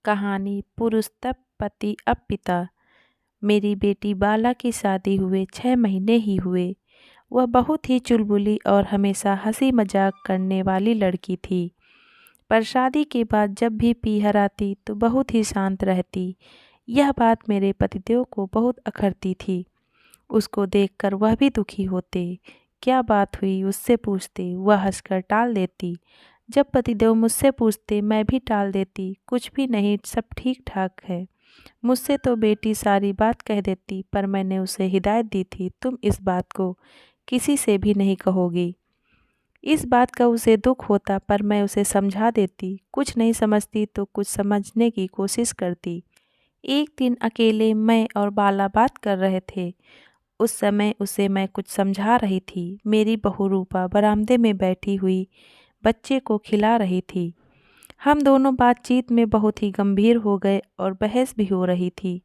कहानी पुरुष तब पति अब पिता। मेरी बेटी बाला की शादी हुए 6 महीने ही हुए। वह बहुत ही चुलबुली और हमेशा हंसी मजाक करने वाली लड़की थी। पर शादी के बाद जब भी पीहर आती तो बहुत ही शांत रहती। यह बात मेरे पतिदेव को बहुत अखरती थी। उसको देखकर वह भी दुखी होते। क्या बात हुई उससे पूछते, वह हंसकर टाल देती। जब पतिदेव मुझसे पूछते मैं भी टाल देती, कुछ भी नहीं, सब ठीक ठाक है। मुझसे तो बेटी सारी बात कह देती, पर मैंने उसे हिदायत दी थी, तुम इस बात को किसी से भी नहीं कहोगी। इस बात का उसे दुख होता, पर मैं उसे समझा देती। कुछ नहीं समझती तो कुछ समझने की कोशिश करती। एक दिन अकेले मैं और बाला बात कर रहे थे। उस समय उसे मैं कुछ समझा रही थी। मेरी बहू रूपा बरामदे में बैठी हुई बच्चे को खिला रही थी। हम दोनों बातचीत में बहुत ही गंभीर हो गए और बहस भी हो रही थी।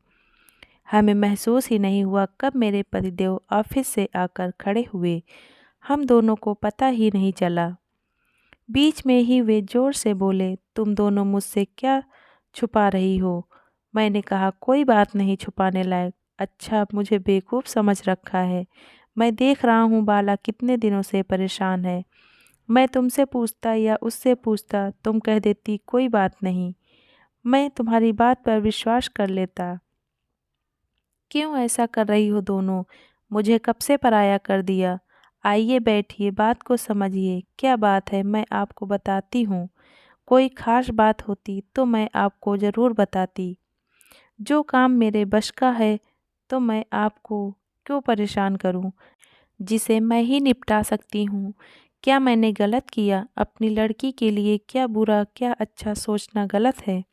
हमें महसूस ही नहीं हुआ कब मेरे पतिदेव ऑफिस से आकर खड़े हुए। हम दोनों को पता ही नहीं चला। बीच में ही वे जोर से बोले, तुम दोनों मुझसे क्या छुपा रही हो? मैंने कहा, कोई बात नहीं छुपाने लायक। अच्छा, मुझे बेवकूफ़ समझ रखा है। मैं देख रहा हूँ बाला कितने दिनों से परेशान है। मैं तुमसे पूछता या उससे पूछता, तुम कह देती कोई बात नहीं। मैं तुम्हारी बात पर विश्वास कर लेता। क्यों ऐसा कर रही हो दोनों? मुझे कब से पराया कर दिया? आइए बैठिए, बात को समझिए। क्या बात है मैं आपको बताती हूँ। कोई ख़ास बात होती तो मैं आपको ज़रूर बताती। जो काम मेरे बस का है तो मैं आपको क्यों परेशान करूँ, जिसे मैं ही निपटा सकती हूँ। क्या मैंने गलत किया? अपनी लड़की के लिए क्या बुरा क्या अच्छा सोचना गलत है?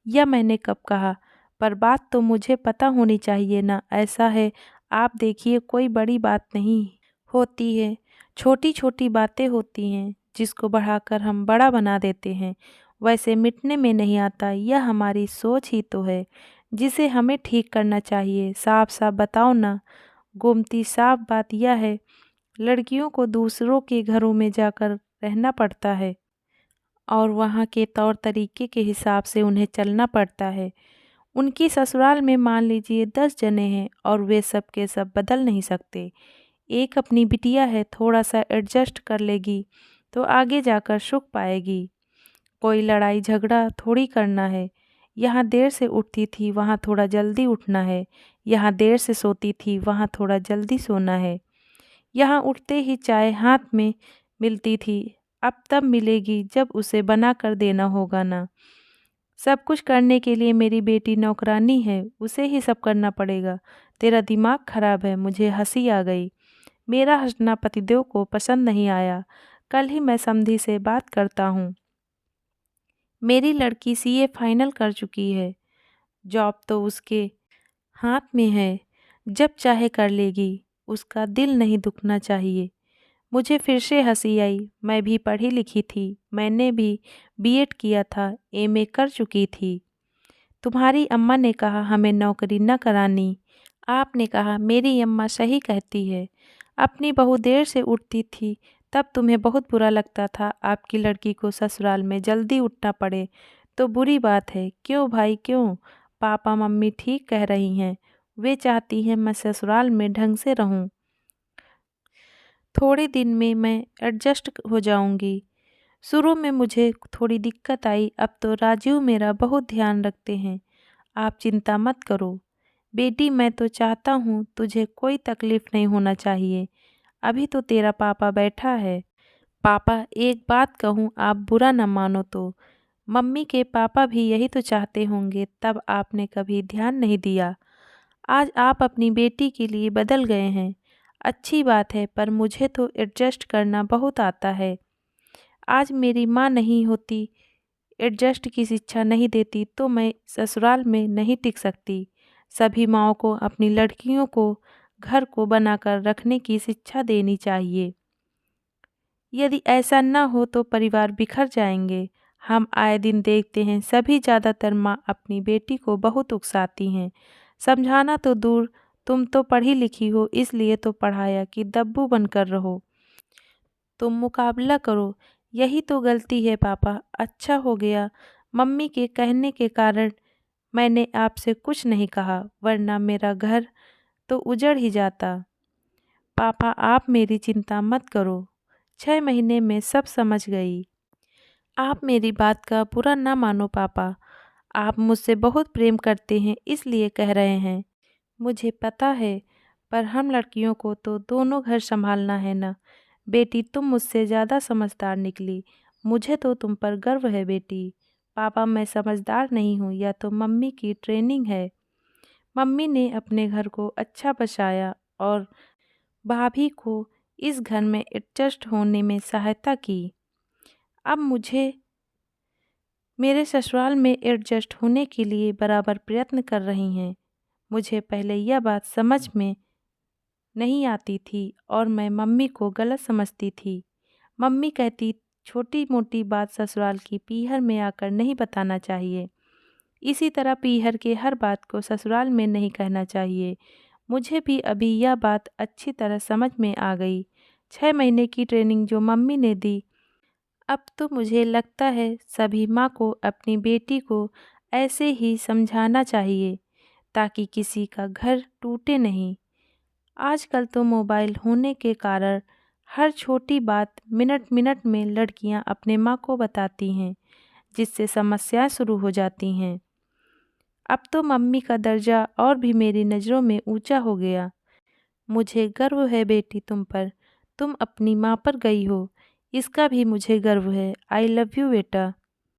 या मैंने कब कहा? पर बात तो मुझे पता होनी चाहिए ना। ऐसा है, आप देखिए, कोई बड़ी बात नहीं होती है। छोटी छोटी बातें होती हैं जिसको बढ़ाकर हम बड़ा बना देते हैं। वैसे मिटने में नहीं आता। यह हमारी सोच ही तो है जिसे हमें ठीक करना चाहिए। साफ साफ बताओ ना। गोमती साफ बात यह है, लड़कियों को दूसरों के घरों में जाकर रहना पड़ता है और वहाँ के तौर तरीके के हिसाब से उन्हें चलना पड़ता है। उनकी ससुराल में मान लीजिए 10 जने हैं और वे सब के सब बदल नहीं सकते। एक अपनी बिटिया है, थोड़ा सा एडजस्ट कर लेगी तो आगे जाकर सुख पाएगी। कोई लड़ाई झगड़ा थोड़ी करना है। यहाँ देर से उठती थी, वहाँ थोड़ा जल्दी उठना है। यहाँ देर से सोती थी, वहाँ थोड़ा जल्दी सोना है। यहाँ उठते ही चाय हाथ में मिलती थी, अब तब मिलेगी जब उसे बना कर देना होगा ना। सब कुछ करने के लिए मेरी बेटी नौकरानी है, उसे ही सब करना पड़ेगा। तेरा दिमाग खराब है। मुझे हंसी आ गई। मेरा हंसना पतिदेव को पसंद नहीं आया। कल ही मैं समधी से बात करता हूँ। मेरी लड़की सीए फाइनल कर चुकी है। जॉब तो उसके हाथ में है, जब चाहे कर लेगी। उसका दिल नहीं दुखना चाहिए। मुझे फिर से हंसी आई। मैं भी पढ़ी लिखी थी, मैंने भी बीएड किया था, एमए कर चुकी थी। तुम्हारी अम्मा ने कहा हमें नौकरी न करानी। आपने कहा मेरी अम्मा सही कहती है। अपनी बहू देर से उठती थी तब तुम्हें बहुत बुरा लगता था। आपकी लड़की को ससुराल में जल्दी उठना पड़े तो बुरी बात है। क्यों भाई क्यों? पापा मम्मी ठीक कह रही हैं। वे चाहती हैं मैं ससुराल में ढंग से रहूं। थोड़े दिन में मैं एडजस्ट हो जाऊंगी। शुरू में मुझे थोड़ी दिक्कत आई, अब तो राजीव मेरा बहुत ध्यान रखते हैं। आप चिंता मत करो बेटी, मैं तो चाहता हूँ तुझे कोई तकलीफ नहीं होना चाहिए। अभी तो तेरा पापा बैठा है। पापा, एक बात कहूँ, आप बुरा न मानो तो मम्मी के पापा भी यही तो चाहते होंगे, तब आपने कभी ध्यान नहीं दिया। आज आप अपनी बेटी के लिए बदल गए हैं। अच्छी बात है, पर मुझे तो एडजस्ट करना बहुत आता है। आज मेरी माँ नहीं होती, एडजस्ट की शिक्षा नहीं देती तो मैं ससुराल में नहीं टिक सकती। सभी माँओं को अपनी लड़कियों को घर को बनाकर रखने की शिक्षा देनी चाहिए। यदि ऐसा न हो तो परिवार बिखर जाएंगे। हम आए दिन देखते हैं सभी ज़्यादातर माँ अपनी बेटी को बहुत उकसाती हैं। समझाना तो दूर, तुम तो पढ़ी लिखी हो इसलिए तो पढ़ाया कि दब्बू बनकर रहो। तुम मुकाबला करो। यही तो गलती है पापा। अच्छा हो गया मम्मी के कहने के कारण मैंने आपसे कुछ नहीं कहा, वरना मेरा घर तो उजड़ ही जाता। पापा, आप मेरी चिंता मत करो, 6 महीने में सब समझ गई। आप मेरी बात का बुरा ना मानो पापा, आप मुझसे बहुत प्रेम करते हैं इसलिए कह रहे हैं। मुझे पता है, पर हम लड़कियों को तो दोनों घर संभालना है ना। बेटी, तुम मुझसे ज़्यादा समझदार निकली। मुझे तो तुम पर गर्व है बेटी। पापा, मैं समझदार नहीं हूँ, यह तो मम्मी की ट्रेनिंग है। मम्मी ने अपने घर को अच्छा बसाया और भाभी को इस घर में एडजस्ट होने में सहायता की। अब मुझे मेरे ससुराल में एडजस्ट होने के लिए बराबर प्रयत्न कर रही हैं। मुझे पहले यह बात समझ में नहीं आती थी और मैं मम्मी को गलत समझती थी। मम्मी कहती, छोटी मोटी बात ससुराल की पीहर में आकर नहीं बताना चाहिए। इसी तरह पीहर के हर बात को ससुराल में नहीं कहना चाहिए। मुझे भी अभी यह बात अच्छी तरह समझ में आ गई। 6 महीने की ट्रेनिंग जो मम्मी ने दी, अब तो मुझे लगता है सभी माँ को अपनी बेटी को ऐसे ही समझाना चाहिए, ताकि किसी का घर टूटे नहीं। आजकल तो मोबाइल होने के कारण हर छोटी बात मिनट मिनट में लड़कियां अपने माँ को बताती हैं, जिससे समस्याएं शुरू हो जाती हैं। अब तो मम्मी का दर्जा और भी मेरी नज़रों में ऊंचा हो गया। मुझे गर्व है बेटी तुम पर। तुम अपनी माँ पर गई हो, इसका भी मुझे गर्व है। आई लव यू बेटा।